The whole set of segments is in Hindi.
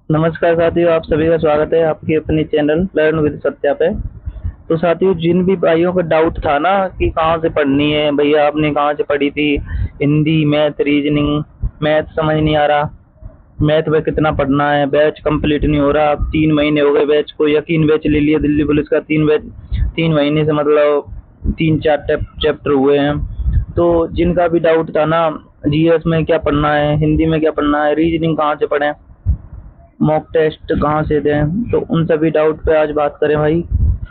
नमस्कार साथियों, आप सभी का स्वागत है आपके अपने चैनल लर्न विद सत्या पे। तो साथियों, जिन भी भाइयों का डाउट था ना कि कहाँ से पढ़नी है भैया, आपने कहाँ से पढ़ी थी हिंदी, मैथ, रीजनिंग, मैथ समझ नहीं आ रहा, मैथ में कितना पढ़ना है, बैच कंप्लीट नहीं हो रहा, 3 महीने हो गए बैच को, यकीन बैच ले लिया दिल्ली पुलिस का, 3 महीने से मतलब 3-4 चैप्टर हुए हैं। तो जिनका भी डाउट था ना, जीएस में क्या पढ़ना है, हिंदी में क्या पढ़ना है, रीजनिंग कहाँ से पढ़ें, मॉक टेस्ट कहाँ से दें, तो उन सभी डाउट पे आज बात करें भाई।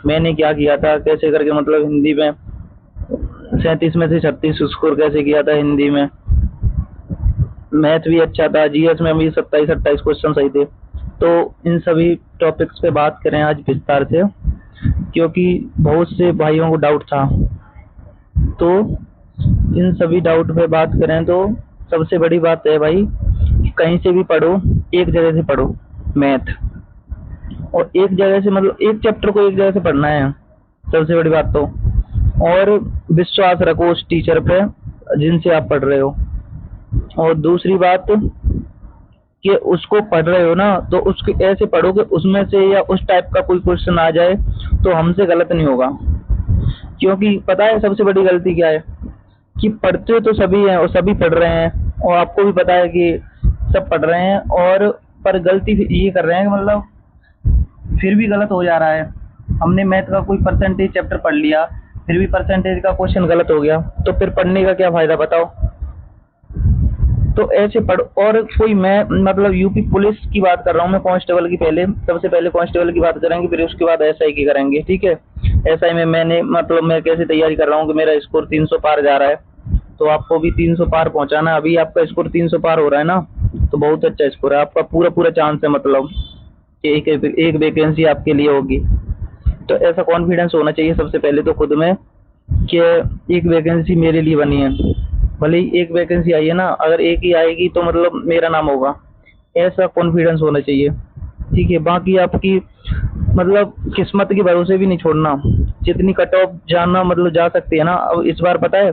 मैंने क्या किया था, कैसे करके मतलब हिंदी में 37 में से 36 स्कोर कैसे किया था हिंदी में, मैथ भी अच्छा था, जीएस में भी 27-28 क्वेश्चन सही थे। तो इन सभी टॉपिक्स पे बात करें आज विस्तार से, क्योंकि बहुत से भाइयों को डाउट था। तो इन सभी डाउट पे बात करें तो सबसे बड़ी बात है भाई, कहीं से भी पढ़ो, एक जगह से पढ़ो मैथ, और एक जगह से मतलब एक चैप्टर को एक जगह से पढ़ना है, सबसे बड़ी बात तो। और विश्वास रखो उस टीचर पे जिनसे आप पढ़ रहे हो। और दूसरी बात कि उसको पढ़ रहे हो ना, तो उसके ऐसे पढ़ो कि उसमें से या उस टाइप का कोई क्वेश्चन आ जाए तो हमसे गलत नहीं होगा। क्योंकि पता है सबसे बड़ी गलती क्या है, कि पढ़ते तो सभी हैं और सभी पढ़ रहे हैं, और आपको भी पता है कि सब पढ़ रहे हैं, और पर गलती ये कर रहे हैं कि मतलब फिर भी गलत हो जा रहा है। हमने मैथ का कोई परसेंटेज चैप्टर पढ़ लिया, फिर भी परसेंटेज का क्वेश्चन गलत हो गया, तो फिर पढ़ने का क्या फायदा बताओ। तो ऐसे पढ़। और कोई मैं मतलब यूपी पुलिस की बात कर रहा हूँ मैं, कांस्टेबल की पहले, सबसे पहले कांस्टेबल की बात करेंगे, फिर उसके बाद एसआई की करेंगे, ठीक है। एसआई में मैंने मतलब मैं कैसे तैयारी कर रहा हूँ कि मेरा स्कोर 300 पार जा रहा है, तो आपको भी 300 पार पहुंचाना है। अभी आपका स्कोर 300 पार हो रहा है ना, तो बहुत अच्छा स्कोर है आपका, पूरा पूरा चांस है मतलब कि एक वैकेंसी आपके लिए होगी। तो ऐसा कॉन्फिडेंस होना चाहिए सबसे पहले तो खुद में, कि एक वैकेंसी मेरे लिए बनी है, भले ही एक वैकेंसी आई है ना, अगर एक ही आएगी तो मतलब मेरा नाम होगा, ऐसा कॉन्फिडेंस होना चाहिए, ठीक है। बाकी आपकी मतलब किस्मत के भरोसे भी नहीं छोड़ना, जितनी कट ऑफ जाना मतलब जा सकती है ना। अब इस बार पता है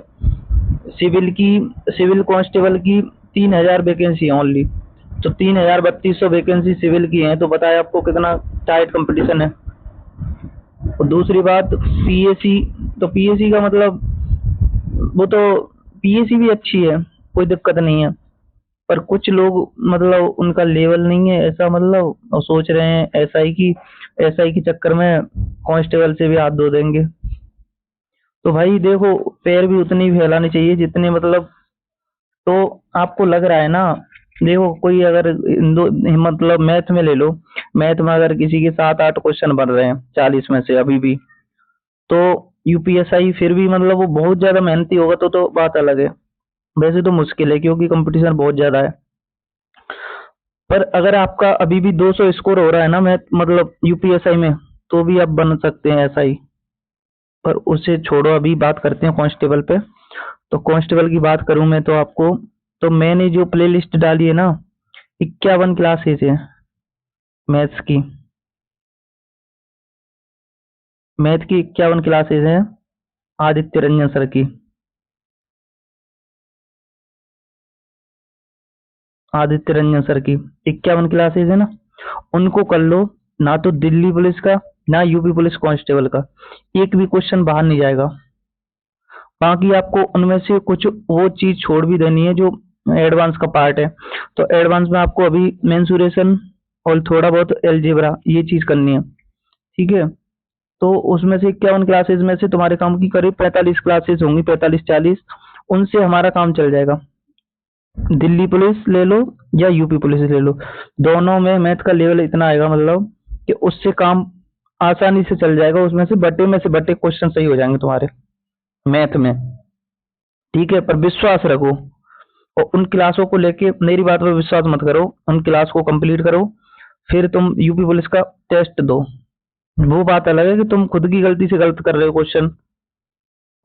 सिविल की, सिविल कांस्टेबल की 3,000 वैकेंसी है ओनली, तो 3,3200 वैकेंसी सिविल की है, तो बताए आपको कितना टाइट कंपटीशन है। और दूसरी बात पीएसी, तो पीएसी का मतलब वो तो पीएसी भी अच्छी है, कोई दिक्कत नहीं है, पर कुछ लोग मतलब उनका लेवल नहीं है ऐसा, मतलब और सोच रहे हैं एसआई के चक्कर में कांस्टेबल से भी हाथ धो देंगे। तो भाई देखो, पैर भी उतनी फैलानी चाहिए जितने मतलब, तो आपको लग रहा है ना, देखो कोई अगर मतलब मैथ में ले लो, मैथ में अगर किसी के 7-8 क्वेश्चन बन रहे हैं 40 में से अभी भी, तो यूपीएसआई फिर भी मतलब वो बहुत ज्यादा मेहनती होगा तो बात अलग है। वैसे तो मुश्किल है क्योंकि कंपटीशन बहुत ज्यादा है। पर अगर आपका अभी भी 200 स्कोर हो रहा है ना मैथ मतलब यूपीएसआई में, तो भी आप बन सकते हैं एसआई। पर उसे छोड़ो, अभी बात करते हैं कांस्टेबल पे। तो कांस्टेबल की बात करूं मैं तो आपको, तो मैंने जो प्लेलिस्ट डाली है ना, 51 क्लासेस है मैथ्स की, मैथ की 51 क्लासेस हैं आदित्य रंजन सर की, आदित्य रंजन सर की 51 क्लासेस है ना, उनको कर लो। ना तो दिल्ली पुलिस का, ना यूपी पुलिस कांस्टेबल का एक भी क्वेश्चन बाहर नहीं जाएगा। बाकी आपको उनमें से कुछ वो चीज छोड़ भी देनी है जो एडवांस का पार्ट है। तो एडवांस में आपको अभी मेंसुरेशन और थोड़ा बहुत एलजेब्रा ये चीज करनी है, ठीक है। तो उसमें से 51 क्लासेस में से तुम्हारे काम की करीब 45 क्लासेस होंगी, 45-40, उनसे हमारा काम चल जाएगा। दिल्ली पुलिस ले लो या यूपी पुलिस ले लो, दोनों में मैथ का लेवल इतना आएगा मतलब कि उससे काम आसानी से चल जाएगा, उसमें से बटे में से बटे क्वेश्चन सही हो जाएंगे तुम्हारे मैथ में, ठीक है। पर विश्वास रखो, और उन क्लासों को लेके मेरी बात पर विश्वास मत करो, उन क्लास को कंप्लीट करो, फिर तुम यूपी पुलिस का टेस्ट दो। वो बात अलग है कि तुम खुद की गलती से गलत कर रहे हो क्वेश्चन,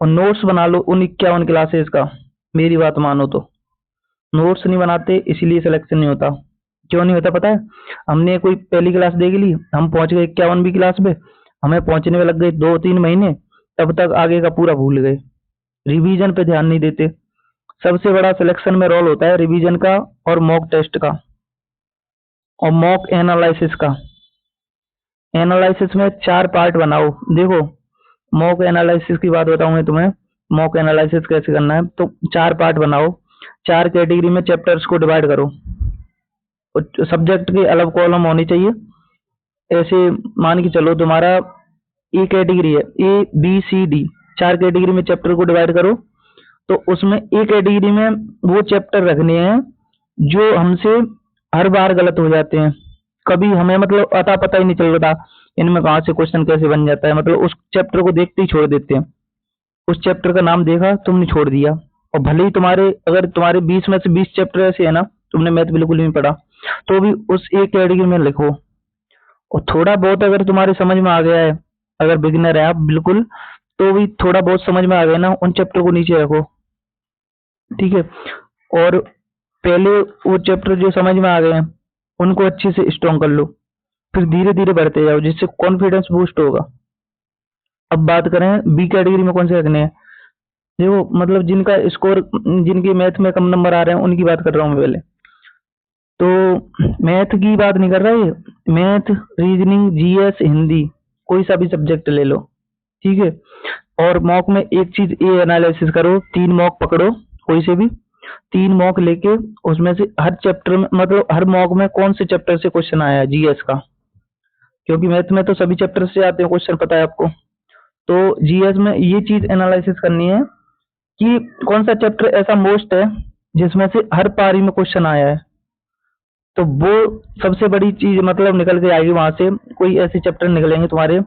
और नोट्स बना लो उन 51 क्लासेस का। मेरी बात मानो तो नोट्स नहीं बनाते इसलिए सिलेक्शन नहीं होता। क्यों नहीं होता पता है, हमने कोई पहली क्लास देख ली, हम पहुंच गए 51वीं क्लास पे, हमें पहुंचने में लग गए 2-3 महीने, तब तक आगे का पूरा भूल गए, रिवीजन पे ध्यान नहीं देते। सबसे बड़ा सिलेक्शन में रोल होता है रिवीजन का और मॉक टेस्ट का। और मॉक एनालिसिस का, एनालिसिस में 4 पार्ट बनाओ। देखो मॉक एनालिसिस की बात बताऊं मैं तुम्हें, मॉक एनालिसिस कैसे करना है। तो 4 पार्ट बनाओ, 4 कैटेगरी में चैप्टर्स को डिवाइड करो, सब्जेक्ट के अलग कॉलम होनी चाहिए। ऐसे मान के चलो तुम्हारा ए कैटेगरी है, A B C D, 4 category में चैप्टर को डिवाइड करो। तो उसमें ए कैटेगरी में वो चैप्टर रखने हैं जो हमसे हर बार गलत हो जाते हैं, कभी हमें मतलब अता पता ही नहीं चल रहा इनमें कहाँ से क्वेश्चन कैसे बन जाता है, मतलब उस चैप्टर को देखते ही छोड़ देते हैं। उस चैप्टर का नाम देखा तुमने छोड़ दिया, और भले ही तुम्हारे अगर तुम्हारे 20 में से 20 चैप्टर ऐसे है ना, तुमने मैथ बिल्कुल नहीं पढ़ा, तो भी उस एक कैटेगरी में लिखो। और थोड़ा बहुत अगर तुम्हारे समझ में आ गया है, अगर बिगिनर है आप बिल्कुल, तो भी थोड़ा बहुत समझ में आ गया ना, उन चैप्टर को नीचे रखो, ठीक है। और पहले वो चैप्टर जो समझ में आ गए हैं उनको अच्छे से स्ट्रॉन्ग कर लो, फिर धीरे धीरे बढ़ते जाओ, जिससे कॉन्फिडेंस बूस्ट होगा। अब बात करें बी कैटेगरी में कौन से रखने हैं। देखो मतलब जिनका स्कोर, जिनके मैथ में कम नंबर आ रहे हैं उनकी बात कर रहा हूँ मैं पहले। तो मैथ की बात नहीं कर रहा है, मैथ, रीजनिंग, जीएस, हिंदी, कोई सा भी सब्जेक्ट ले लो, ठीक है। और मॉक में एक चीज ये एनालिसिस करो, 3 मॉक पकड़ो कोई से भी, 3 मॉक लेके उसमें से हर चैप्टर में मतलब हर मॉक में कौन से चैप्टर से क्वेश्चन आया है जीएस का, क्योंकि मैथ में तो सभी चैप्टर से आते हैं क्वेश्चन, पता है आपको। तो जीएस में ये चीज एनालिसिस करनी है कि कौन सा चैप्टर ऐसा मोस्ट है जिसमें से हर पारी में क्वेश्चन आया है। तो वो सबसे बड़ी चीज मतलब निकल के आएगी वहां से, कोई ऐसे चैप्टर निकलेंगे तुम्हारे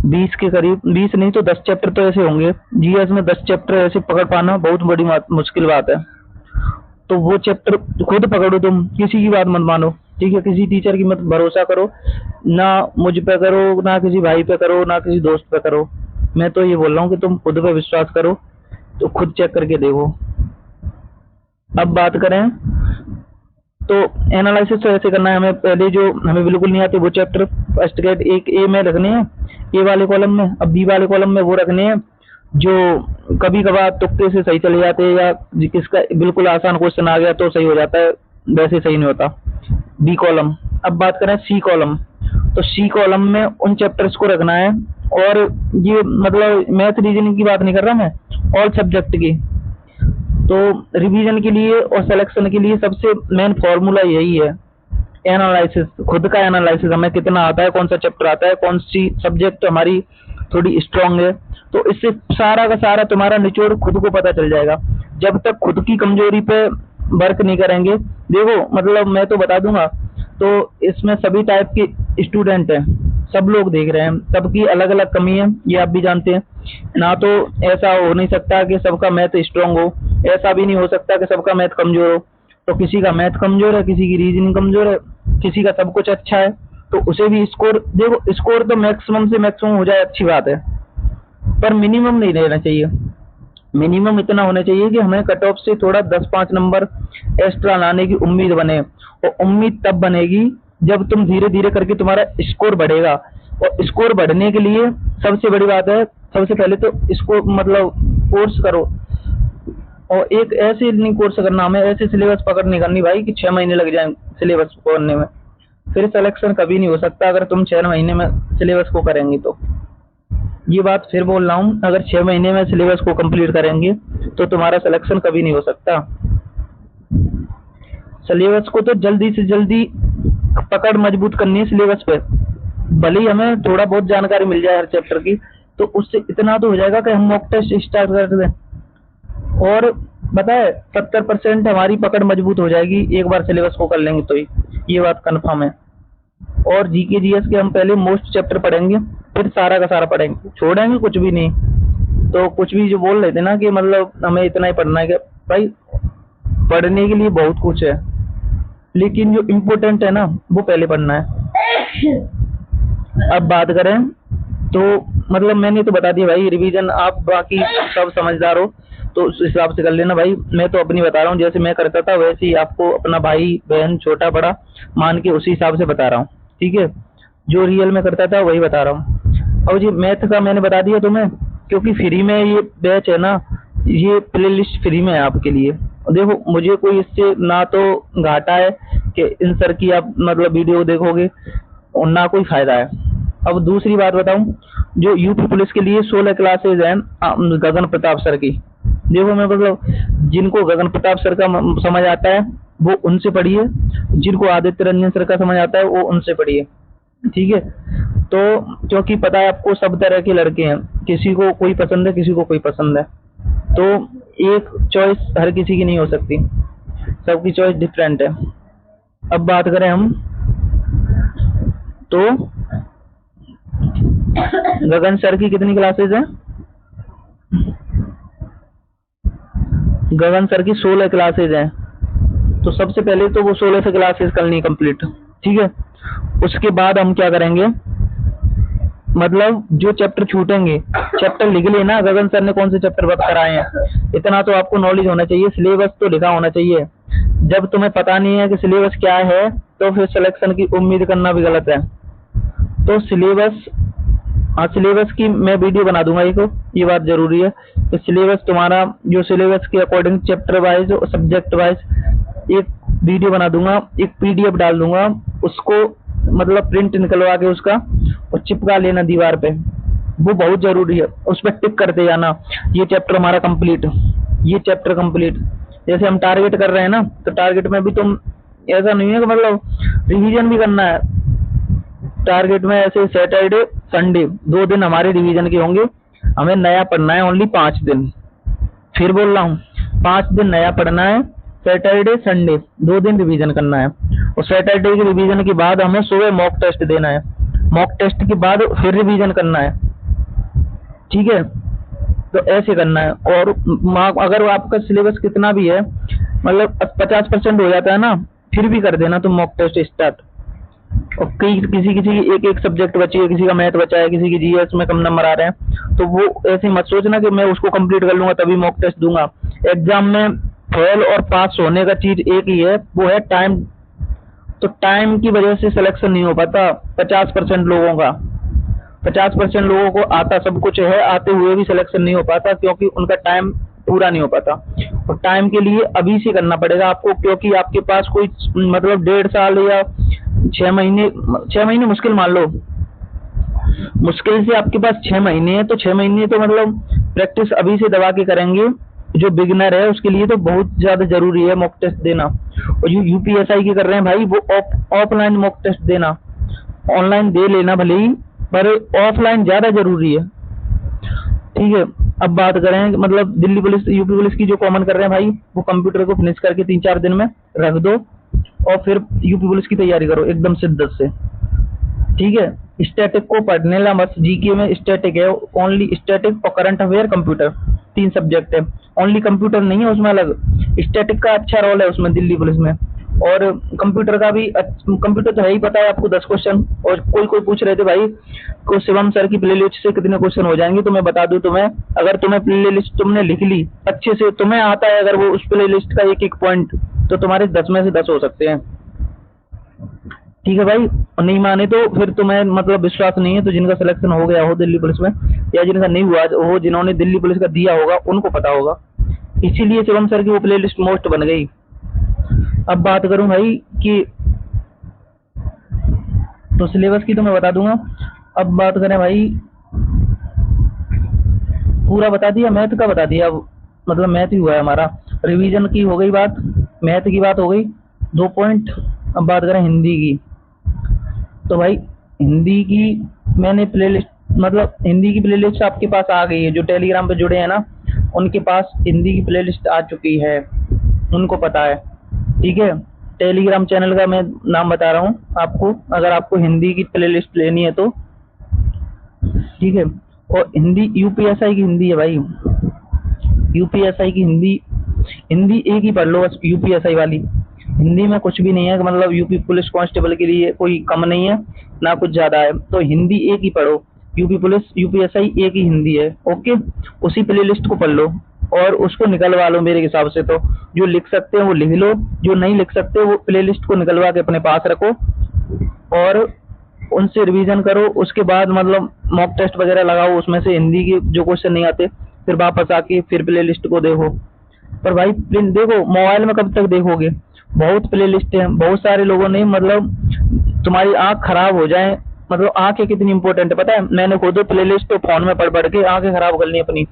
20 के करीब, 20 नहीं तो 10 चैप्टर तो ऐसे होंगे जीएस में। 10 चैप्टर ऐसे पकड़ पाना बहुत बड़ी मुश्किल बात है। तो वो चैप्टर खुद पकड़ो, तुम किसी की बात मत मानो, ठीक है। किसी टीचर की मत भरोसा करो, ना मुझ पे करो, ना किसी भाई पे करो, ना किसी दोस्त पे करो। मैं तो ये बोल रहा हूँ कि तुम खुद पे विश्वास करो, तो खुद चेक करके देखो। अब बात करें तो एनालिसिस तो ऐसे करना है हमें, पहले जो हमें बिल्कुल नहीं आते वो चैप्टर फर्स्ट गेट एक ए में रखने हैं, ए वाले कॉलम में। अब बी वाले कॉलम में वो रखने हैं जो कभी कभार तुक्के से सही चले जाते हैं, या किसका बिल्कुल आसान क्वेश्चन आ गया तो सही हो जाता है, वैसे सही नहीं होता, बी कॉलम। अब बात करें सी कॉलम, तो सी कॉलम में उन चैप्टर्स को रखना है, और ये मतलब मैथ रीजनिंग की बात नहीं कर रहा मैं, ऑल सब्जेक्ट की। तो रिवीजन के लिए और सिलेक्शन के लिए सबसे मेन फॉर्मूला यही है, एनालिसिस, खुद का एनालिसिस, हमें कितना आता है, कौन सा चैप्टर आता है, कौन सी सब्जेक्ट हमारी थोड़ी स्ट्रांग है। तो इससे सारा का सारा तुम्हारा निचोड़ खुद को पता चल जाएगा। जब तक खुद की कमजोरी पे वर्क नहीं करेंगे, देखो मतलब मैं तो बता दूंगा, तो इसमें सभी टाइप के स्टूडेंट हैं, सब लोग देख रहे हैं, सबकी अलग अलग कमी है, ये आप भी जानते हैं ना। तो ऐसा हो नहीं सकता कि सबका मैथ स्ट्रांग हो, ऐसा भी नहीं हो सकता कि सबका मैथ कमजोर हो। तो किसी का मैथ कमजोर है, किसी की रीजनिंग कमजोर है, किसी का सब कुछ अच्छा है, तो उसे भी स्कोर, देखो स्कोर तो मैक्सिमम से मैक्सिमम हो जाए अच्छी बात है, पर मिनिमम नहीं रहना चाहिए। मिनिमम इतना होना चाहिए कि हमें कट ऑफ से थोड़ा 10-5 नंबर एक्स्ट्रा लाने की उम्मीद बने, और उम्मीद तब बनेगी जब तुम धीरे धीरे करके तुम्हारा स्कोर बढ़ेगा। और स्कोर बढ़ने के लिए सबसे बड़ी बात है, सबसे पहले तो इसको मतलब कोर्स करो, और एक ऐसे नहीं कोर्स करना, हमें ऐसे सिलेबस पकड़ नहीं करनी भाई कि 6 महीने लग जाए सिलेबस को करने में, फिर सिलेक्शन कभी नहीं हो सकता अगर तुम 6 महीने में सिलेबस को करेंगे। तो ये बात फिर बोल रहा हूँ, अगर 6 महीने में सिलेबस को कंप्लीट करेंगे तो तुम्हारा सिलेक्शन कभी नहीं हो सकता। सिलेबस को तो जल्दी से जल्दी पकड़ मजबूत करनी है सिलेबस पे, भले ही हमें थोड़ा बहुत जानकारी मिल जाए हर चैप्टर की, तो उससे इतना तो हो जाएगा कि हम मॉक टेस्ट स्टार्ट कर दें, और पता है 70% हमारी पकड़ मजबूत हो जाएगी एक बार सिलेबस को कर लेंगे तो ही, ये बात कंफर्म है। और जीके जीएस के हम पहले मोस्ट चैप्टर पढ़ेंगे, फिर सारा का सारा पढ़ेंगे, छोड़ेंगे कुछ भी नहीं। तो कुछ भी जो बोल रहे थे ना कि मतलब हमें इतना ही पढ़ना है, कि भाई पढ़ने के लिए बहुत कुछ है, लेकिन जो इम्पोर्टेंट है ना वो पहले पढ़ना है। अब बात करें तो मतलब मैंने तो बता दिया भाई रिवीजन, आप बाकी सब समझदार हो तो उस हिसाब से कर लेना भाई। मैं तो अपनी बता रहा हूँ, जैसे मैं करता था वैसे ही आपको अपना भाई बहन छोटा बड़ा मान के उसी हिसाब से बता रहा हूँ, ठीक है। जो रियल में करता था वही बता रहा हूँ। और जी मैथ का मैंने बता दिया तुम्हें, क्योंकि फ्री में ये बैच है ना, ये प्ले लिस्ट फ्री में है आपके लिए। देखो मुझे कोई इससे ना तो घाटा है कि इन सर की आप मतलब वीडियो देखोगे और ना कोई फायदा है। अब दूसरी बात बताऊं, जो यूपी पुलिस के लिए 16 क्लासेज हैं गगन प्रताप सर की। देखो मैं मतलब जिनको गगन प्रताप सर का समझ आता है वो उनसे पढ़िए, जिनको आदित्य रंजन सर का समझ आता है वो उनसे पढ़िए, ठीक है। तो क्योंकि पता है आपको सब तरह के लड़के हैं, किसी को कोई पसंद है, किसी को कोई पसंद है, तो एक चॉइस हर किसी की नहीं हो सकती, सबकी चॉइस डिफरेंट है। अब बात करें हम तो गगन सर की कितनी क्लासेस हैं? गगन सर की 16 क्लासेज हैं। तो सबसे पहले तो वो 16 से क्लासेस करनी कंप्लीट, ठीक है। उसके बाद हम क्या करेंगे, मतलब जो चैप्टर छूटेंगे, चैप्टर लिख लेना गगन सर ने कौन से चैप्टर बता कराए हैं, इतना तो आपको नॉलेज होना चाहिए, सिलेबस तो लिखा होना चाहिए। जब तुम्हें पता नहीं है कि सिलेबस क्या है तो फिर सिलेक्शन की उम्मीद करना भी गलत है। तो सिलेबस, हाँ सिलेबस की मैं वीडियो बना दूंगा एक, ये बात जरूरी है कि सिलेबस तुम्हारा जो सिलेबस के अकॉर्डिंग चैप्टर वाइज और सब्जेक्ट वाइज एक वीडियो बना दूंगा, एक पीडीएफ डाल दूंगा, उसको मतलब प्रिंट निकलवा के उसका और चिपका लेना दीवार पे, वो बहुत जरूरी है। उस पर टिक करते जाना, ये चैप्टर हमारा कंप्लीट, ये चैप्टर कंप्लीट। जैसे हम टारगेट कर रहे हैं ना, तो टारगेट में भी तुम ऐसा नहीं है कि मतलब रिवीजन भी करना है। टारगेट में ऐसे सैटरडे संडे 2 दिन हमारे रिवीजन के होंगे, हमें नया पढ़ना है ओनली 5 दिन। फिर बोल रहा हूँ 5 दिन नया पढ़ना है, सैटरडे संडे 2 दिन रिवीजन करना है, और सैटरडे के रिवीजन के बाद हमें सुबह मॉक टेस्ट देना है, मॉक टेस्ट के बाद फिर रिवीजन करना है, ठीक है। तो ऐसे करना है। और अगर आपका सिलेबस कितना भी है, मतलब 50% हो जाता है ना, फिर भी कर देना तुम मॉक टेस्ट स्टार्ट। और किसी किसी एक एक सब्जेक्ट बची है, किसी का मैथ बचा है, किसी की जीएस में कम नंबर आ रहे हैं, तो वो ऐसे मत सोचना कि मैं उसको कंप्लीट कर लूंगा तभी मॉक टेस्ट दूंगा। एग्जाम में फेल और पास होने का चीज एक ही है, वो है टाइम। तो टाइम की वजह से सिलेक्शन नहीं हो पाता 50% लोगों का। 50% लोगों को आता सब कुछ है, आते हुए भी सिलेक्शन नहीं हो पाता क्योंकि उनका टाइम पूरा नहीं हो पाता। और टाइम के लिए अभी से करना पड़ेगा आपको, क्योंकि आपके पास कोई मतलब 1.5 साल या 6 महीने, 6 महीने मुश्किल मान लो, मुश्किल से आपके पास 6 महीने है, तो 6 महीने तो मतलब प्रैक्टिस अभी से दबा के करेंगे। जो बिगिनर है उसके लिए तो बहुत ज्यादा जरूरी है मॉक टेस्ट देना। और जो यूपीएसआई की कर रहे हैं भाई, वो ऑफलाइन मॉक टेस्ट देना, ऑनलाइन दे लेना भले ही, पर ऑफलाइन ज्यादा जरूरी है, ठीक है। अब बात करें मतलब दिल्ली पुलिस यूपी पुलिस की जो कॉमन कर रहे हैं भाई, वो कंप्यूटर को फिनिश करके 3-4 दिन में रख दो और फिर यूपी पुलिस की तैयारी करो एकदम शिद्दत से, ठीक है। स्टैटिक को पढ़ने ला बस, जीके में स्टैटिक है ओनली, स्टैटिक और करंट अफेयर कंप्यूटर 3 सब्जेक्ट है, ओनली कंप्यूटर नहीं है उसमें अलग। स्टैटिक का अच्छा रोल है उसमें दिल्ली पुलिस में, और कंप्यूटर का भी कंप्यूटर तो है ही, पता है आपको 10 क्वेश्चन। और कोई पूछ रहे थे भाई को शिवम सर की प्लेलिस्ट से कितने क्वेश्चन हो जाएंगे, तो मैं बता दूं तुम्हें, अगर तुम्हें प्लेलिस्ट तुमने लिख ली अच्छे से, तुम्हें आता है अगर वो उस प्लेलिस्ट का एक एक पॉइंट, तो तुम्हारे 10 में से 10 हो सकते हैं, ठीक है भाई। और नहीं माने तो फिर तुम्हें मतलब विश्वास नहीं है, तो जिनका सिलेक्शन हो गया हो दिल्ली पुलिस में, या जिनका नहीं हुआ हो, जिन्होंने दिल्ली पुलिस का दिया होगा उनको पता होगा, इसीलिए शिवम सर की वो प्लेलिस्ट मोस्ट बन गई। अब बात करूं भाई कि तो सिलेबस की तो मैं बता दूंगा। अब बात करें भाई, पूरा बता दिया, मैथ का बता दिया, मतलब मैथ ही हुआ है हमारा। रिवीजन की हो गई बात, मैथ की बात हो गई 2 पॉइंट। अब बात करें हिंदी की, तो भाई हिंदी की मैंने प्लेलिस्ट, मतलब हिंदी की प्लेलिस्ट आपके पास आ गई है, जो टेलीग्राम पे जुड़े हैं ना उनके पास हिंदी की प्लेलिस्ट आ चुकी है, उनको पता है, ठीक है। टेलीग्राम चैनल का मैं नाम बता रहा हूँ आपको, अगर आपको हिंदी की प्लेलिस्ट लेनी है तो, ठीक है। और हिंदी यूपीएसआई की हिंदी है भाई, यूपीएसआई की हिंदी, हिंदी एक ही पढ़ लो बस, यूपीएसआई वाली। हिंदी में कुछ भी नहीं है, मतलब यूपी पुलिस कांस्टेबल के लिए कोई कम नहीं है ना कुछ ज्यादा है, तो हिंदी एक ही पढ़ो, यूपी पुलिस यूपीएसआई एक ही हिंदी है, ओके। उसी प्लेलिस्ट को पढ़ लो और उसको निकलवा लो मेरे हिसाब से, तो जो लिख सकते हैं वो लिख लो, जो नहीं लिख सकते वो प्लेलिस्ट को निकलवा के अपने पास रखो और उनसे रिवीजन करो। उसके बाद मतलब मॉक टेस्ट वगैरह लगाओ, उसमें से हिंदी के जो क्वेश्चन नहीं आते फिर वापस आके फिर प्लेलिस्ट को देखो। पर भाई प्रिंट देखो, मोबाइल में कब तक देखोगे, बहुत प्ले लिस्ट है, बहुत सारे लोगों ने मतलब तुम्हारी आंख खराब हो जाए, मतलब आंखें कितनी इंपॉर्टेंट है पता है। मैंने खुद प्ले लिस्ट तो फोन में पढ़ पढ़ के आंखें खराब कर ली अपनी,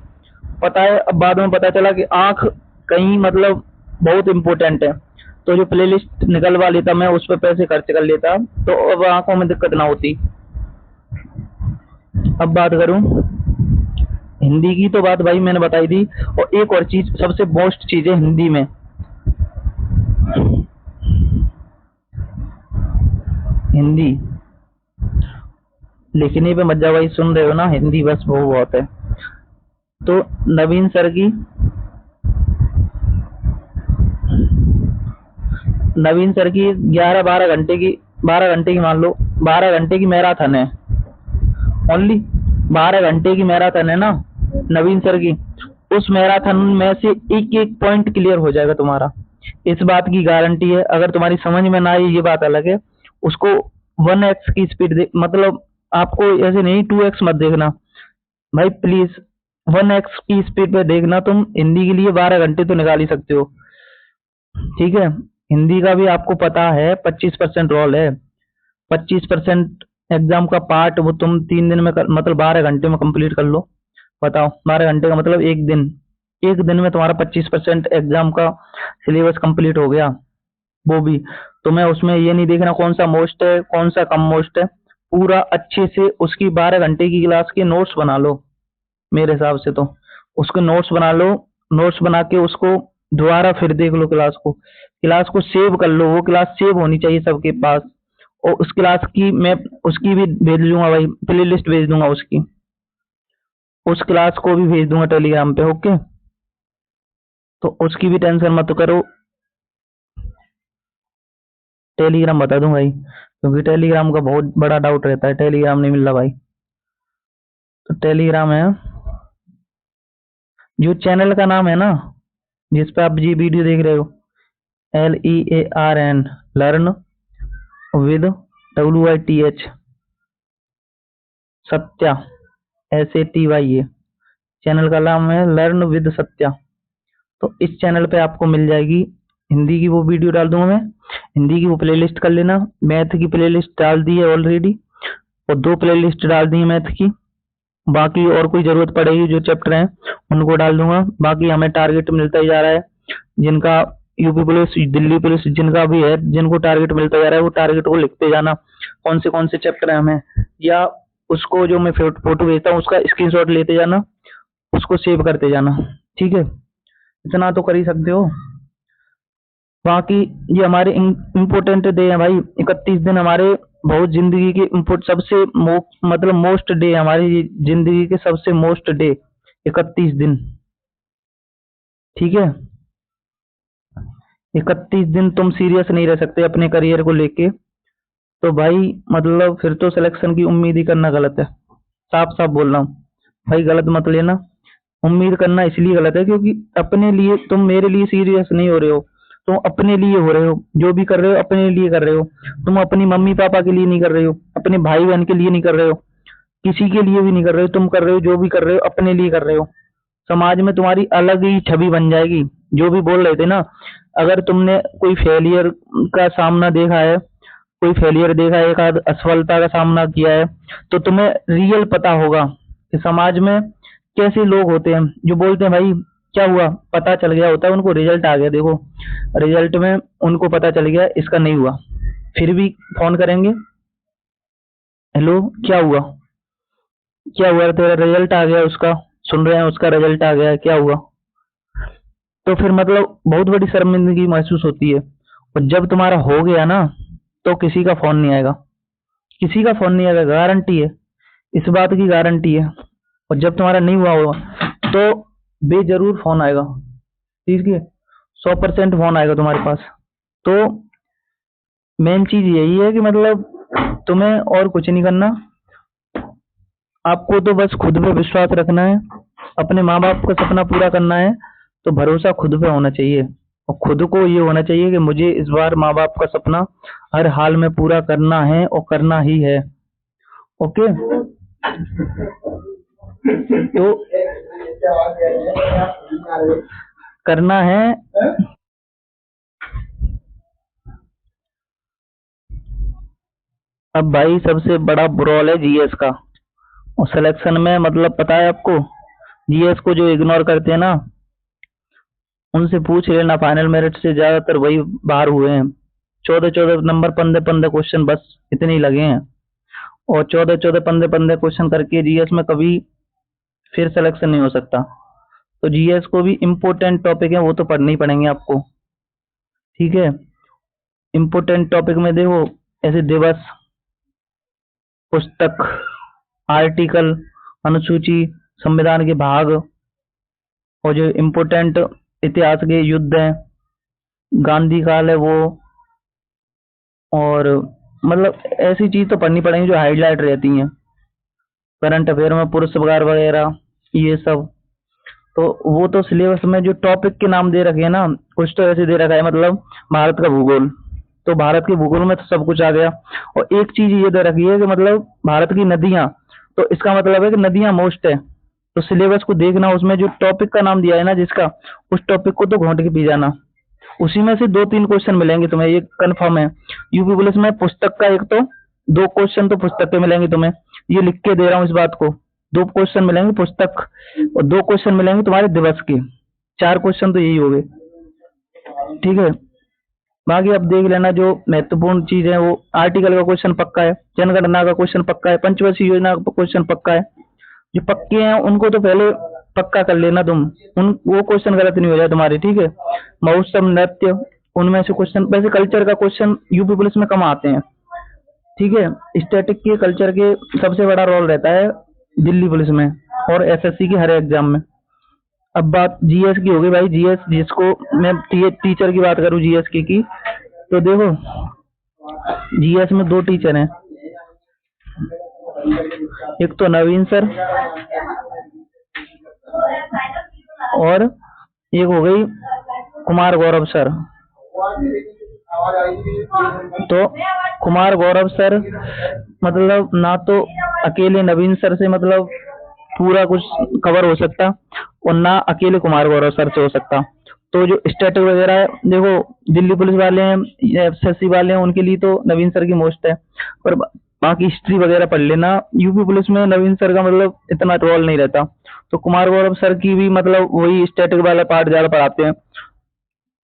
पता है। अब बाद में पता चला कि आंख कहीं मतलब बहुत इंपॉर्टेंट है। तो जो प्ले लिस्ट निकलवा लेता मैं, उस पर पैसे खर्च कर लेता, तो अब आंखों में दिक्कत ना होती। अब बात करूं हिंदी की, तो बात भाई मैंने बताई दी। और एक और चीज, सबसे मोस्ट चीज है हिंदी में, हिंदी लिखने पे मत जाओ भाई, सुन रहे हो ना, हिंदी बस वो बहुत है। तो नवीन सर की, नवीन सर की 12 घंटे की मान लो, 12 घंटे की मैराथन है, ओनली 12 घंटे की मैराथन है ना नवीन सर की। उस मैराथन में से एक एक पॉइंट क्लियर हो जाएगा तुम्हारा, इस बात की गारंटी है। अगर तुम्हारी समझ में ना आए ये बात अलग है। उसको 1x की स्पीड दे, मतलब आपको ऐसे नहीं 2x मत देखना भाई, प्लीज 1x की स्पीड पे देखना। तुम हिंदी के लिए 12 घंटे तो निकाल ही सकते हो, ठीक है। हिंदी का भी आपको पता है 25% रोल है, 25% एग्जाम का पार्ट वो तुम 3 दिन में मतलब 12 घंटे में कंप्लीट कर लो। बताओ 12 घंटे का मतलब एक दिन, एक दिन में तुम्हारा 25% एग्जाम का सिलेबस कंप्लीट हो गया। वो भी तुम्हें उसमें ये नहीं देखना कौन सा मोस्ट है कौन सा कम मोस्ट है, पूरा अच्छे से उसकी 12 घंटे की क्लास के नोट्स बना लो। मेरे हिसाब से तो उसके नोट्स बना लो, नोट्स बना के उसको दोबारा फिर देख लो, क्लास को सेव कर लो। वो क्लास सेव होनी चाहिए सबके पास। और उस क्लास की मैं उसकी भी भेज दूंगा भाई, प्ले लिस्ट भेज दूंगा उसकी, उस क्लास को भी भेज दूंगा टेलीग्राम पे, ओके। तो उसकी भी टेंशन मत करो, टेलीग्राम बता दूं भाई, क्योंकि टेलीग्राम का बहुत बड़ा डाउट रहता है, टेलीग्राम नहीं मिल रहा भाई। तो टेलीग्राम है, जो चैनल का नाम है ना जिस पे आप जी वीडियो देख रहे हो, LEARN, learn with WITH Satya, SATY, channel का नाम है लर्न विद सत्या। तो इस चैनल पे आपको मिल जाएगी हिंदी की वो वीडियो डाल दूंगा मैं, हिंदी की वो प्लेलिस्ट कर लेना। मैथ की प्लेलिस्ट डाल दी है ऑलरेडी, और 2 प्लेलिस्ट डाल दी है मैथ की। बाकी और कोई जरूरत पड़ेगी जो चैप्टर हैं उनको डाल दूंगा। बाकी हमें टारगेट मिलता ही जा रहा है, जिनका यूपी पुलिस दिल्ली पुलिस जिनका भी है, जिनको टारगेट मिलता जा रहा है वो टारगेट को लिखते जाना, कौन से चैप्टर है हमें, या उसको जो मैं फोटो भेजता हूँ उसका स्क्रीनशॉट लेते जाना, उसको सेव करते जाना, ठीक है। इतना तो कर ही सकते हो। बाकी ये हमारे इम्पोर्टेंट डे है भाई, 31 दिन हमारे बहुत जिंदगी के इम्पोर्ट सबसे मतलब मोस्ट डे, हमारी जिंदगी के सबसे मोस्ट डे 31 दिन, ठीक है। 31 दिन तुम सीरियस नहीं रह सकते अपने करियर को लेके, तो भाई मतलब फिर तो सिलेक्शन की उम्मीद ही करना गलत है, साफ साफ बोल रहा हूँ भाई, गलत मत लेना। उम्मीद करना इसलिए गलत है क्योंकि अपने लिए तुम मेरे लिए सीरियस नहीं हो रहे हो, तुम अपने लिए हो रहे हो, जो भी कर रहे हो अपने लिए कर रहे हो। तुम अपनी मम्मी पापा के लिए नहीं कर रहे हो, अपने भाई बहन के लिए नहीं कर रहे हो, किसी के लिए भी नहीं कर रहे हो। तुम कर रहे हो जो भी कर रहे हो अपने लिए कर रहे हो। समाज में तुम्हारी अलग ही छवि बन जाएगी। जो भी बोल रहे थे ना, अगर तुमने कोई फेलियर का सामना देखा है, कोई फेलियर देखा है, एक आध असफलता का सामना किया है, तो तुम्हें रियल पता होगा कि समाज में कैसे लोग होते हैं जो बोलते हैं भाई क्या हुआ, पता चल गया होता है उनको, रिजल्ट आ गया, देखो रिजल्ट में उनको पता चल गया इसका नहीं हुआ, फिर भी फोन करेंगे, हेलो क्या हुआ, क्या हुआ, तेरा रिजल्ट आ गया, उसका सुन रहे हैं, उसका रिजल्ट आ गया, क्या हुआ। तो फिर मतलब बहुत बड़ी शर्मिंदगी महसूस होती है। और जब तुम्हारा हो गया ना, तो किसी का फोन नहीं आएगा, किसी का फोन नहीं आएगा, गारंटी है, इस बात की गारंटी है। और जब तुम्हारा नहीं हुआ होगा तो बेजरूर फोन आएगा, ठीक है, 100% फोन आएगा तुम्हारे पास। तो मेन चीज यही है कि मतलब तुम्हें और कुछ नहीं करना, आपको तो बस खुद पे विश्वास रखना है, अपने माँ बाप का सपना पूरा करना है। तो भरोसा खुद पे होना चाहिए, और खुद को ये होना चाहिए कि मुझे इस बार माँ बाप का सपना हर हाल में पूरा करना है और करना ही है, ओके। तो करना है, अब भाई सबसे बड़ा रोल है जीएस का, और सिलेक्शन में मतलब पता है आपको, जीएस को जो इग्नोर करते हैं ना, उनसे पूछ लेना, फाइनल मेरिट से ज्यादातर वही बाहर हुए हैं। 14-14 नंबर, 15-15 क्वेश्चन, बस इतने ही लगे हैं। और 14-14 15-15 क्वेश्चन करके जीएस में कभी फिर सिलेक्शन नहीं हो सकता। तो जीएस को भी इम्पोर्टेंट टॉपिक है, वो तो पढ़ने ही पड़ेंगे आपको। ठीक है, इम्पोर्टेंट टॉपिक में देखो, ऐसे दिवस, पुस्तक, आर्टिकल, अनुसूची, संविधान के भाग, और जो इम्पोर्टेंट इतिहास के युद्ध हैं, गांधी काल है वो, और मतलब ऐसी चीज तो पढ़नी पड़ेगी जो हाईलाइट रहती हैं, करंट अफेयर में पुरस्कार वगैरह, ये सब। तो वो तो सिलेबस में जो टॉपिक के नाम दे रखे हैं ना, कुछ तो ऐसे दे रखा है, मतलब भारत का भूगोल, तो भारत के भूगोल में तो सब कुछ आ गया। और एक चीज ये दे रखी है कि मतलब भारत की नदियां, तो इसका मतलब है कि नदियां मोस्ट है। तो सिलेबस को देखना, उसमें जो टॉपिक का नाम दिया है ना जिसका, उस टॉपिक को तो घोंट के पी जाना। उसी में से 2-3 क्वेश्चन मिलेंगे तुम्हें, ये कंफर्म है। यूपी पुलिस में पुस्तक का एक तो 2 क्वेश्चन तो पुस्तक के मिलेंगे तुम्हें, ये लिख के दे रहा हूँ इस बात को। 2 क्वेश्चन मिलेंगे पुस्तक, और 2 क्वेश्चन मिलेंगे तुम्हारे दिवस के। 4 क्वेश्चन तो यही हो गए। ठीक है, बाकी अब देख लेना, जो महत्वपूर्ण चीज है वो आर्टिकल का क्वेश्चन पक्का है, जनगणना का क्वेश्चन पक्का है, पंचवर्षीय योजना का क्वेश्चन पक्का है। जो पक्के हैं उनको तो पहले पक्का कर लेना तुम, उन वो क्वेश्चन गलत नहीं हो जाए तुम्हारे। ठीक है, महोत्सव, नृत्य, उनमें से क्वेश्चन, वैसे कल्चर का क्वेश्चन यूपी पुलिस में कम आते हैं। ठीक है, स्टैटिक के, कल्चर के सबसे बड़ा रोल रहता है दिल्ली पुलिस में और एसएससी के हर एग्जाम में। अब बात जीएस की होगी भाई, जीएस जिसको मैं टीचर की बात करूं जीएस की, तो देखो जीएस में 2 टीचर हैं, एक तो नवीन सर, और एक हो गई कुमार गौरव सर। तो कुमार गौरव सर मतलब ना तो अकेले नवीन सर से मतलब पूरा कुछ कवर हो सकता, और ना अकेले कुमार गौरव सर से हो सकता। तो जो स्टैटिक वगैरह है, देखो दिल्ली पुलिस वाले हैं, एसएससी वाले हैं, उनके लिए तो नवीन सर की मोस्ट है। पर बाकी हिस्ट्री वगैरह पढ़ लेना, यूपी पुलिस में नवीन सर का मतलब इतना रोल नहीं रहता। तो कुमार गौरव सर की भी मतलब वही स्टैटिक वाला पार्ट ज्यादा पढ़ाते हैं,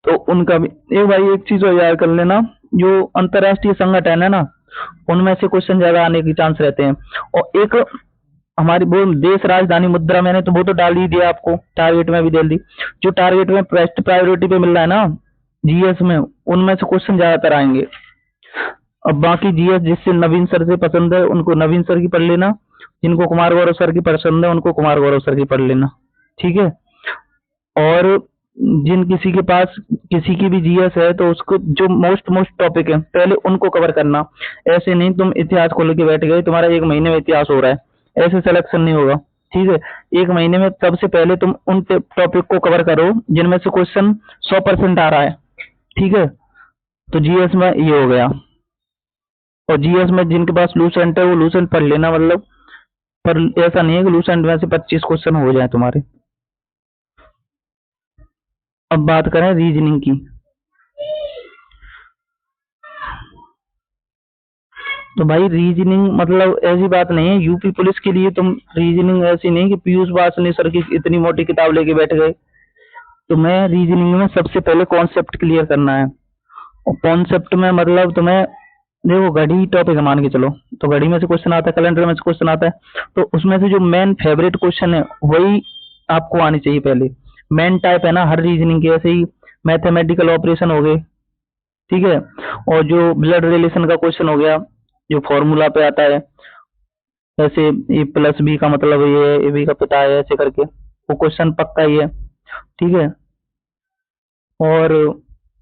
तो उनका भी एक भाई एक चीज और याद कर लेना, जो अंतर्राष्ट्रीय संगठन है ना, उनमें से क्वेश्चन ज्यादा आने के चांस रहते हैं। और एक हमारी वो देश राजधानी मुद्रा, मैंने तो वो तो डाल ही दिया आपको, टारगेट में भी डाल दी। जो टारगेट में फर्स्ट प्रायोरिटी पे मिल रहा है ना जीएस में, उनमें से क्वेश्चन ज्यादातर आएंगे। अब बाकी जीएस जिससे नवीन सर से पसंद है उनको नवीन सर की पढ़ लेना, जिनको कुमार गौरव सर की पसंद है उनको कुमार गौरव सर की पढ़ लेना। ठीक है, और जिन किसी के पास किसी की भी जीएस है तो उसको जो मोस्ट मोस्ट टॉपिक है पहले उनको कवर करना। ऐसे नहीं तुम इतिहास को लेके बैठ गए, तुम्हारा 1 महीने में इतिहास हो रहा है, ऐसे सिलेक्शन नहीं होगा। ठीक है, 1 महीने में सबसे पहले तुम उन टॉपिक को कवर करो जिनमें से क्वेश्चन 100% आ रहा है। ठीक है, तो जीएस में ये हो गया। और जीएस में जिनके पास लूसेंट है वो लूसेंट पढ़ लेना, मतलब पर ऐसा नहीं है कि लूसेंट में से 25 क्वेश्चन हो जाए तुम्हारे। अब बात करें रीजनिंग की, तो भाई रीजनिंग मतलब ऐसी बात नहीं है यूपी पुलिस के लिए तुम रीजनिंग ऐसी नहीं कि पीयूष वासने सर की इतनी मोटी किताब लेके बैठ गए। तुम्हें रीजनिंग में सबसे पहले कॉन्सेप्ट क्लियर करना है, और कॉन्सेप्ट में मतलब तुम्हें देखो घड़ी टॉपिक मान के चलो, तो घड़ी में से क्वेश्चन आता है, कैलेंडर में से क्वेश्चन आता है, तो उसमें से जो मेन फेवरेट क्वेश्चन है वही आपको आनी चाहिए पहले। मेन टाइप है ना हर रीजनिंग के, ऐसे ही मैथमेटिकल ऑपरेशन हो गए। ठीक है, और जो ब्लड रिलेशन का क्वेश्चन हो गया, जो फॉर्मूला पे आता है, ऐसे ए प्लस बी का मतलब ये है, ए बी का पिता है, ऐसे करके वो क्वेश्चन पक्का ही है। ठीक है, और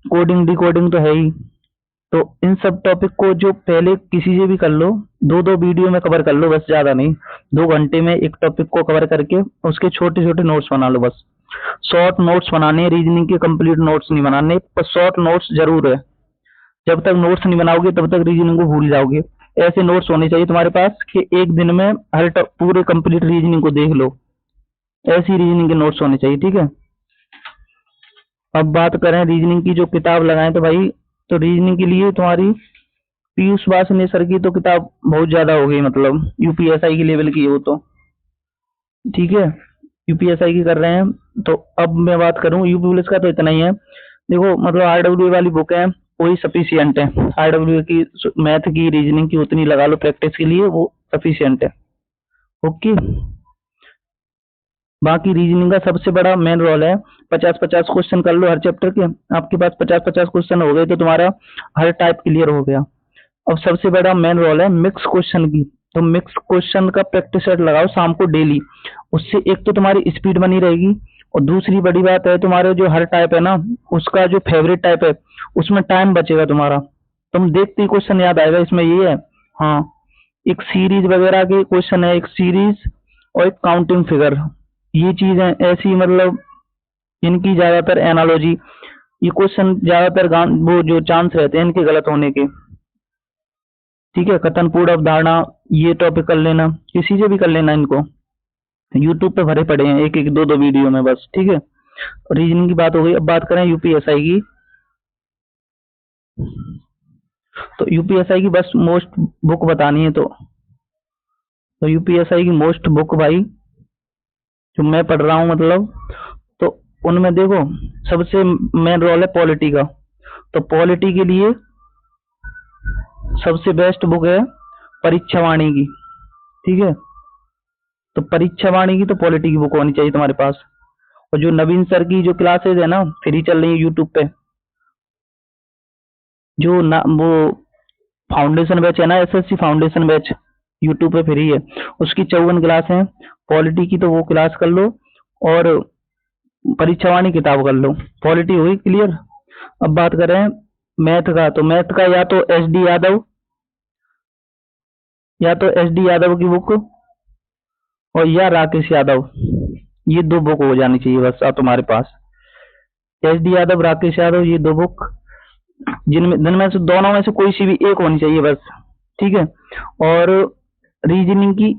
कोडिंग डिकोडिंग तो है ही। तो इन सब टॉपिक को जो पहले किसी से भी कर लो, 2-2 वीडियो में कवर कर लो बस, ज्यादा नहीं। 2 घंटे में एक टॉपिक को कवर करके उसके छोटे छोटे नोट्स बना लो बस। शॉर्ट नोट्स बनाने, रीजनिंग के कंप्लीट नोट्स नहीं बनाने, पर शॉर्ट नोट्स जरूर है। जब तक नोट्स नहीं बनाओगे तब तक रीजनिंग को भूल जाओगे। ऐसे नोट्स होने चाहिए तुम्हारे पास कि एक दिन में हर पूरे कंप्लीट रीजनिंग को देख लो, ऐसी रीजनिंग के नोट्स होने चाहिए। ठीक है, अब बात करें रीजनिंग की, जो किताब लगाएं तो भाई, तो रीजनिंग के लिए तुम्हारी पीयूष वासने सर की तो किताब बहुत ज्यादा हो गई, मतलब यूपीएसआई की लेवल की है वो तो। ठीक है, यूपीएसआई की कर रहे हैं। तो अब मैं बात करूं यूपी पुलिस का, तो इतना ही है। देखो मतलब आरडब्ल्यू वाली बुक है वही सफिशियंट है। आरडब्ल्यू की मैथ की रीजनिंग की उतनी लगा लो प्रैक्टिस के लिए, वो सफिशियंट है। ओके, बाकी रीजनिंग का सबसे बड़ा मेन रोल है। 50-50 क्वेश्चन कर लो हर चैप्टर के, आपके पास 50-50 क्वेश्चन हो गए तो तुम्हारा हर टाइप क्लियर हो गया। अब सबसे बड़ा मेन रोल है मिक्स क्वेश्चन की। तो मिक्स क्वेश्चन का प्रैक्टिस सेट लगाओ शाम को डेली। उससे एक तो तुम्हारी स्पीड बनी रहेगी, और दूसरी बड़ी बात है तुम्हारे जो हर टाइप है ना, उसका जो फेवरेट टाइप है उसमें टाइम बचेगा तुम्हारा। तुम देखते ही क्वेश्चन याद आएगा, इसमें ये है। हाँ, एक सीरीज वगैरह के क्वेश्चन है, एक सीरीज और एक काउंटिंग फिगर, ये चीज है ऐसी, मतलब इनकी ज्यादातर एनालॉजी, ये क्वेश्चन ज्यादातर वो जो चांस रहते हैं इनके गलत होने के। ठीक है, कथन पूर्ण अवधारणा, ये टॉपिक कर लेना, किसी से भी कर लेना इनको, यूट्यूब पे भरे पड़े हैं एक एक दो दो वीडियो में बस। ठीक है, रीजनिंग की बात हो गई। अब बात करें यूपीएसआई की। तो यूपीएसआई की बस मोस्ट बुक बतानी है तो यूपीएसआई की मोस्ट बुक भाई जो मैं पढ़ रहा हूँ, मतलब तो उनमें देखो सबसे मेन रोल है पॉलिटी का। तो पॉलिटी के लिए सबसे बेस्ट बुक है परीक्षा वाणी की। ठीक है, तो परीक्षा वाणी की तो पॉलिटी की बुक होनी चाहिए तुम्हारे पास। और जो नवीन सर की जो क्लासेज है ना फ्री चल रही है यूट्यूब पे, जो ना वो फाउंडेशन बैच है ना, एसएससी फाउंडेशन बैच यूट्यूब पे फ्री है, उसकी 54 क्लास है। पॉलिटी की तो वो क्लास कर लो, और परीक्षा वाणी किताब कर लो। पॉलिटी हुई क्लियर। अब बात करें मैथ का, तो मैथ का या तो एस डी यादव की बुक, और या राकेश यादव, ये दो बुक हो जानी चाहिए बस आप तुम्हारे पास। एस डी यादव, राकेश यादव, ये दो बुक, जिनमें से दोनों में से कोई सी भी एक होनी चाहिए बस। ठीक है, और रीजनिंग की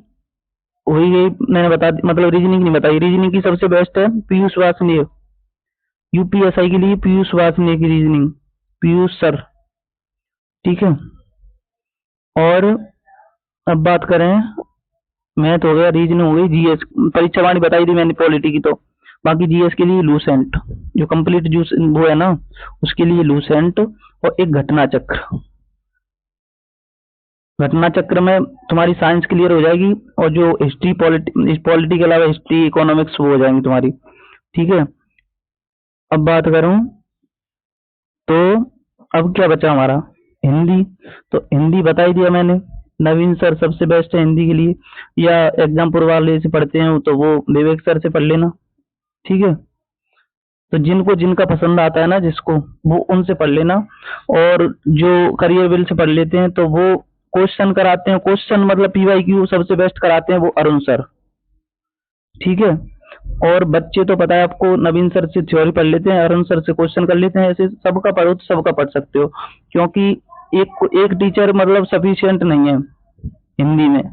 वही गई मैंने बता दी, मतलब रीजनिंग नहीं बताई। रीजनिंग की सबसे बेस्ट है पीयूष वासनीय, यूपीएसआई के लिए पीयूष वासनीय की रीजनिंग, पीयूष सर। ठीक है, और अब बात करें मैथ हो गया, रीजनिंग हो गई, जीएस परीक्षा वाणी बताई थी मैंने पॉलिटी की तो। बाकी जीएस के लिए लूसेंट, जो कंप्लीट जो वो है ना उसके लिए लूसेंट, और एक घटना चक्र। घटना चक्र में तुम्हारी साइंस क्लियर हो जाएगी, और जो हिस्ट्री पॉलिटी के अलावा हिस्ट्री इकोनॉमिक्स वो हो जाएंगी तुम्हारी। ठीक है, अब बात करूं तो अब क्या बचा हमारा, हिंदी। तो हिंदी बता ही दिया मैंने, नवीन सर सबसे बेस्ट है हिंदी के लिए, या एग्जामपुर वाले से पढ़ते हैं तो वो विवेक सर से पढ़ लेना। ठीक है, तो जिनको जिनका पसंद आता है ना जिसको, वो उनसे पढ़ लेना। और जो करियर बिल से पढ़ लेते हैं तो वो क्वेश्चन कराते हैं, क्वेश्चन मतलब पीवाईक्यू सबसे बेस्ट कराते हैं वो अरुण सर। ठीक है, और बच्चे तो पता है आपको नवीन सर से थ्योरी पढ़ लेते हैं, अरुण सर से क्वेश्चन कर लेते हैं। ऐसे सबका पढ़ो तो सबका पढ़ सकते हो, क्योंकि एक टीचर मतलब सफिशियंट नहीं है हिंदी में।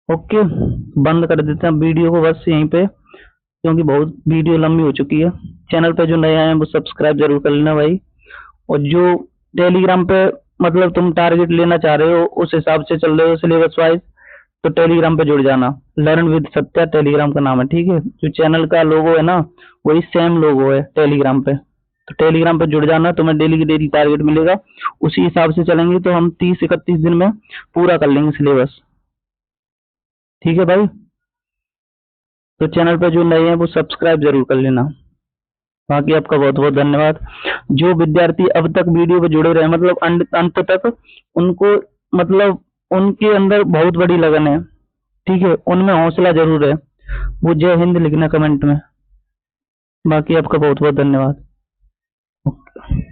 ओके, बंद कर देते हैं वीडियो को बस यहीं पे, क्योंकि बहुत वीडियो लंबी हो चुकी है। चैनल पे जो नए आए हैं वो सब्सक्राइब जरूर कर लेना भाई। और जो टेलीग्राम पे मतलब तुम टारगेट लेना चाह रहे हो उस हिसाब से चल रहे हो सिलेबस वाइज, तो टेलीग्राम पे जुड़ जाना। लर्न विद सत्या टेलीग्राम का नाम है। ठीक है, जो चैनल का लोगो है ना वही सेम लोगो है टेलीग्राम पे। तो टेलीग्राम पे जुड़ जाना, तुम्हें डेली की डेली टारगेट मिलेगा, उसी हिसाब से चलेंगे तो हम 30-31 दिन में पूरा कर लेंगे सिलेबस। ठीक है भाई, तो चैनल पे जो नए हैं वो सब्सक्राइब जरूर कर लेना। बाकी आपका बहुत बहुत धन्यवाद। जो विद्यार्थी अब तक वीडियो पे जुड़े रहे मतलब अंत तक, उनको मतलब उनके अंदर बहुत बड़ी लगन है। ठीक है, उनमें हौसला जरूर है, वो जय हिंद लिखना कमेंट में। बाकी आपका बहुत बहुत धन्यवाद। ओके।